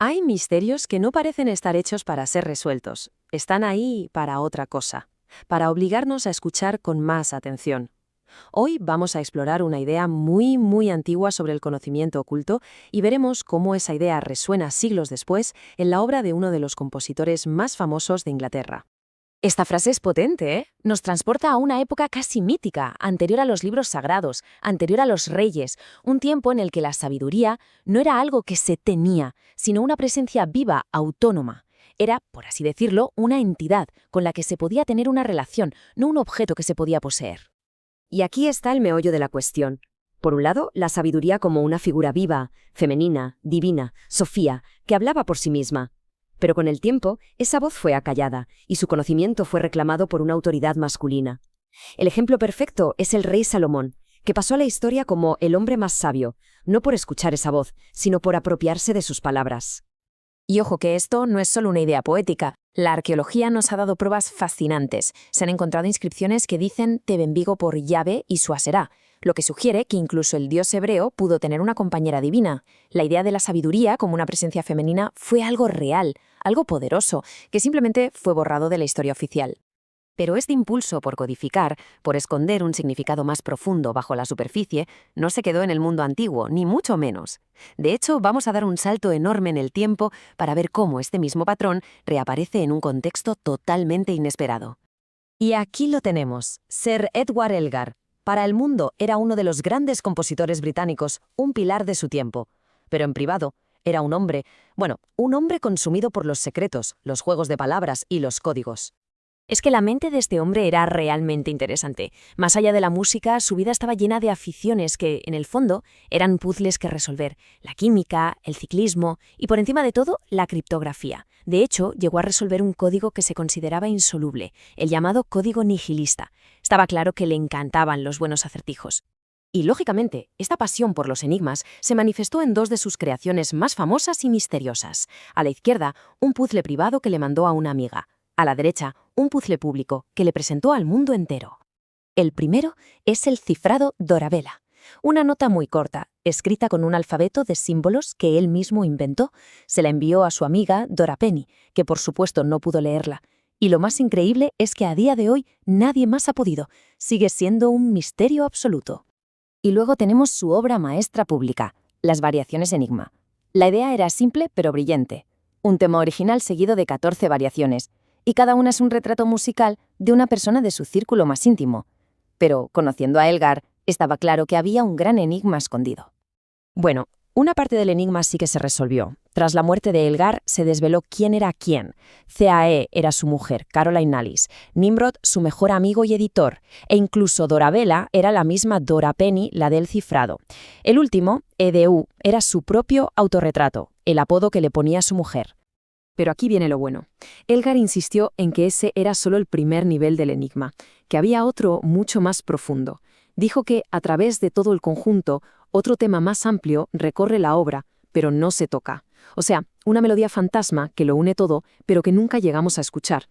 Hay misterios que no parecen estar hechos para ser resueltos. Están ahí para otra cosa, para obligarnos a escuchar con más atención. Hoy vamos a explorar una idea muy antigua sobre el conocimiento oculto y veremos cómo esa idea resuena siglos después en la obra de uno de los compositores más famosos de Inglaterra. Esta frase es potente, ¿eh? Nos transporta a una época casi mítica, anterior a los libros sagrados, anterior a los reyes, un tiempo en el que la sabiduría no era algo que se tenía, sino una presencia viva, autónoma. Era, por así decirlo, una entidad con la que se podía tener una relación, no un objeto que se podía poseer. Y aquí está el meollo de la cuestión. Por un lado, la sabiduría como una figura viva, femenina, divina, Sofía, que hablaba por sí misma. Pero con el tiempo, esa voz fue acallada y su conocimiento fue reclamado por una autoridad masculina. El ejemplo perfecto es el rey Salomón, que pasó a la historia como el hombre más sabio, no por escuchar esa voz, sino por apropiarse de sus palabras. Y ojo que esto no es solo una idea poética. La arqueología nos ha dado pruebas fascinantes. Se han encontrado inscripciones que dicen «Te bendigo por Yahvé y su Aserá», lo que sugiere que incluso el dios hebreo pudo tener una compañera divina. La idea de la sabiduría como una presencia femenina fue algo real, algo poderoso, que simplemente fue borrado de la historia oficial. Pero este impulso por codificar, por esconder un significado más profundo bajo la superficie, no se quedó en el mundo antiguo, ni mucho menos. De hecho, vamos a dar un salto enorme en el tiempo para ver cómo este mismo patrón reaparece en un contexto totalmente inesperado. Y aquí lo tenemos, Sir Edward Elgar. Para el mundo era uno de los grandes compositores británicos, un pilar de su tiempo. Pero en privado, era un hombre consumido por los secretos, los juegos de palabras y los códigos. Es que la mente de este hombre era realmente interesante. Más allá de la música, su vida estaba llena de aficiones que, en el fondo, eran puzzles que resolver. La química, el ciclismo y, por encima de todo, la criptografía. De hecho, llegó a resolver un código que se consideraba insoluble, el llamado código nihilista. Estaba claro que le encantaban los buenos acertijos. Y, lógicamente, esta pasión por los enigmas se manifestó en dos de sus creaciones más famosas y misteriosas. A la izquierda, un puzzle privado que le mandó a una amiga. A la derecha, un puzzle público que le presentó al mundo entero. El primero es el cifrado Dorabella, una nota muy corta, escrita con un alfabeto de símbolos que él mismo inventó. Se la envió a su amiga Dora Penny, que por supuesto no pudo leerla. Y lo más increíble es que a día de hoy nadie más ha podido. Sigue siendo un misterio absoluto. Y luego tenemos su obra maestra pública, Las variaciones Enigma. La idea era simple pero brillante. Un tema original seguido de 14 variaciones. Y cada una es un retrato musical de una persona de su círculo más íntimo. Pero, conociendo a Elgar, estaba claro que había un gran enigma escondido. Bueno, una parte del enigma sí que se resolvió. Tras la muerte de Elgar, se desveló quién era quién. CAE era su mujer, Caroline Alice, Nimrod su mejor amigo y editor, e incluso Dorabella era la misma Dora Penny, la del cifrado. El último, EDU, era su propio autorretrato, el apodo que le ponía a su mujer. Pero aquí viene lo bueno. Elgar insistió en que ese era solo el primer nivel del enigma, que había otro mucho más profundo. Dijo que, a través de todo el conjunto, otro tema más amplio recorre la obra, pero no se toca. O sea, una melodía fantasma que lo une todo, pero que nunca llegamos a escuchar.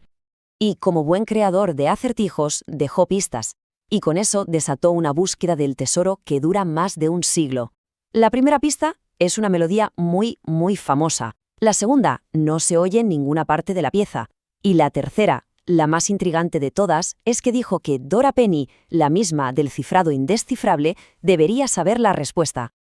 Y como buen creador de acertijos, dejó pistas. Y con eso desató una búsqueda del tesoro que dura más de un siglo. La primera pista es una melodía muy famosa. La segunda no se oye en ninguna parte de la pieza. Y la tercera, la más intrigante de todas, es que dijo que Dora Penny, la misma del cifrado indescifrable, debería saber la respuesta.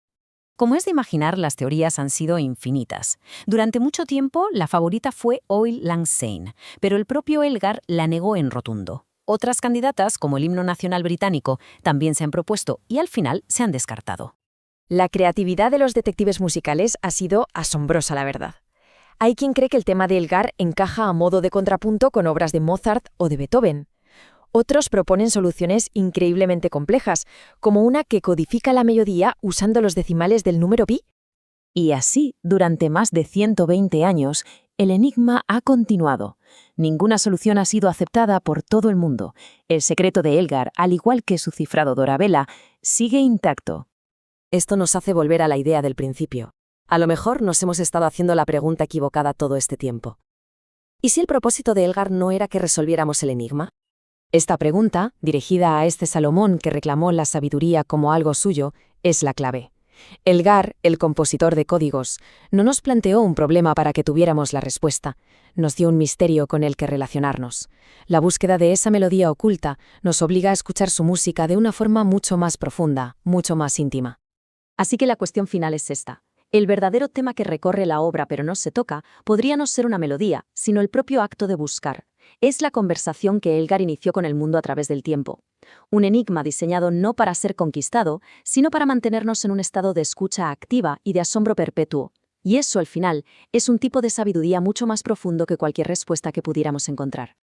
Como es de imaginar, las teorías han sido infinitas. Durante mucho tiempo, la favorita fue Auld Lang Syne, pero el propio Elgar la negó en rotundo. Otras candidatas, como el himno nacional británico, también se han propuesto y al final se han descartado. La creatividad de los detectives musicales ha sido asombrosa, la verdad. Hay quien cree que el tema de Elgar encaja a modo de contrapunto con obras de Mozart o de Beethoven. Otros proponen soluciones increíblemente complejas, como una que codifica la melodía usando los decimales del número pi. Y así, durante más de 120 años, el enigma ha continuado. Ninguna solución ha sido aceptada por todo el mundo. El secreto de Elgar, al igual que su cifrado Dorabella, sigue intacto. Esto nos hace volver a la idea del principio. A lo mejor nos hemos estado haciendo la pregunta equivocada todo este tiempo. ¿Y si el propósito de Elgar no era que resolviéramos el enigma? Esta pregunta, dirigida a este Salomón que reclamó la sabiduría como algo suyo, es la clave. Elgar, el compositor de códigos, no nos planteó un problema para que tuviéramos la respuesta, nos dio un misterio con el que relacionarnos. La búsqueda de esa melodía oculta nos obliga a escuchar su música de una forma mucho más profunda, mucho más íntima. Así que la cuestión final es esta. El verdadero tema que recorre la obra pero no se toca podría no ser una melodía, sino el propio acto de buscar. Es la conversación que Elgar inició con el mundo a través del tiempo. Un enigma diseñado no para ser conquistado, sino para mantenernos en un estado de escucha activa y de asombro perpetuo. Y eso, al final, es un tipo de sabiduría mucho más profundo que cualquier respuesta que pudiéramos encontrar.